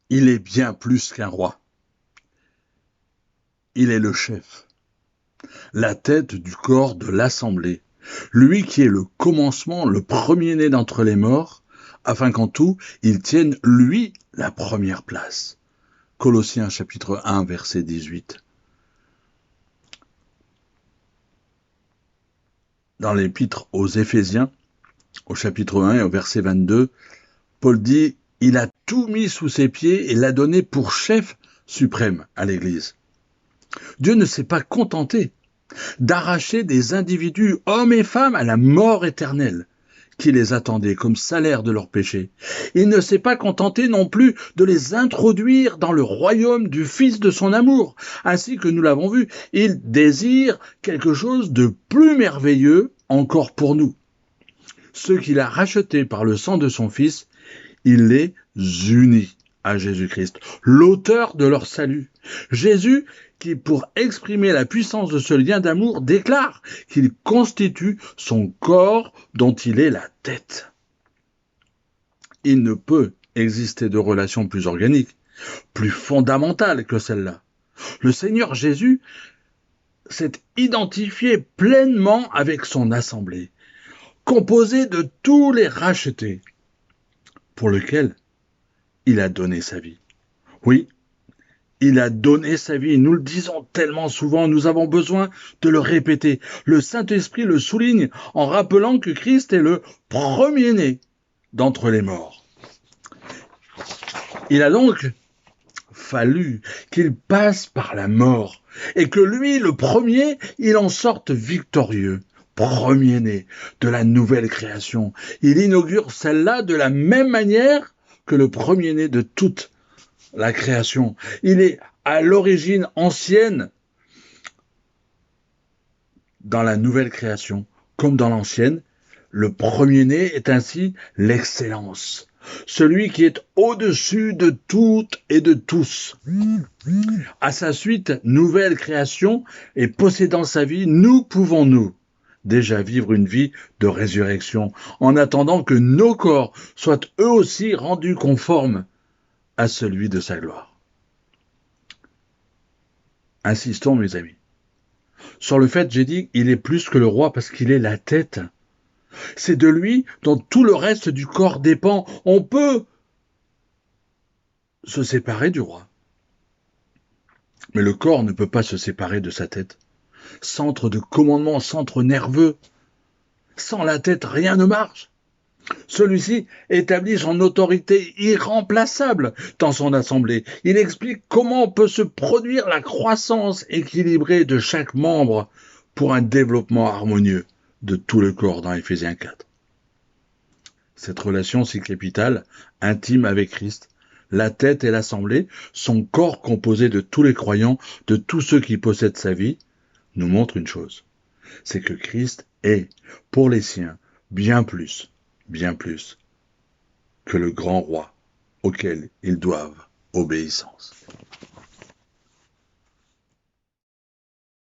Il est bien plus qu'un roi. Il est le chef, la tête du corps de l'assemblée, lui qui est le commencement, le premier-né d'entre les morts, afin qu'en tout, il tienne, lui, la première place. Colossiens chapitre 1, verset 18. Dans l'épître aux Éphésiens, au chapitre 1 et au verset 22, Paul dit « Il a tout mis sous ses pieds et l'a donné pour chef suprême à l'Église ». Dieu ne s'est pas contenté d'arracher des individus, hommes et femmes, à la mort éternelle qui les attendait comme salaire de leurs péchés. Il ne s'est pas contenté non plus de les introduire dans le royaume du Fils de son amour. Ainsi que nous l'avons vu, il désire quelque chose de plus merveilleux encore pour nous. Ceux qu'il a rachetés par le sang de son Fils, il les unit à Jésus-Christ, l'auteur de leur salut. Jésus qui, pour exprimer la puissance de ce lien d'amour, déclare qu'il constitue son corps dont il est la tête. Il ne peut exister de relation plus organique, plus fondamentale que celle-là. Le Seigneur Jésus s'est identifié pleinement avec son assemblée, composée de tous les rachetés, pour lequel il a donné sa vie. Oui, il a donné sa vie. Nous le disons tellement souvent, nous avons besoin de le répéter. Le Saint-Esprit le souligne en rappelant que Christ est le premier-né d'entre les morts. Il a donc fallu qu'il passe par la mort et que lui, le premier, il en sorte victorieux, premier-né de la nouvelle création. Il inaugure celle-là de la même manière que le premier-né de toute la création. Il est à l'origine ancienne dans la nouvelle création, comme dans l'ancienne. Le premier-né est ainsi l'excellence, celui qui est au-dessus de toutes et de tous. À sa suite, nouvelle création, et possédant sa vie, nous pouvons déjà vivre une vie de résurrection, en attendant que nos corps soient eux aussi rendus conformes à celui de sa gloire. Insistons, mes amis, sur le fait, j'ai dit, il est plus que le roi parce qu'il est la tête. C'est de lui dont tout le reste du corps dépend. On peut se séparer du roi, mais le corps ne peut pas se séparer de sa tête. Centre de commandement, centre nerveux. Sans la tête, rien ne marche. Celui-ci établit son autorité irremplaçable dans son assemblée. Il explique comment peut se produire la croissance équilibrée de chaque membre pour un développement harmonieux de tout le corps dans Éphésiens 4. Cette relation si capitale, intime avec Christ, la tête et l'assemblée, son corps composé de tous les croyants, de tous ceux qui possèdent sa vie, nous montre une chose, c'est que Christ est, pour les siens, bien plus que le grand roi auquel ils doivent obéissance.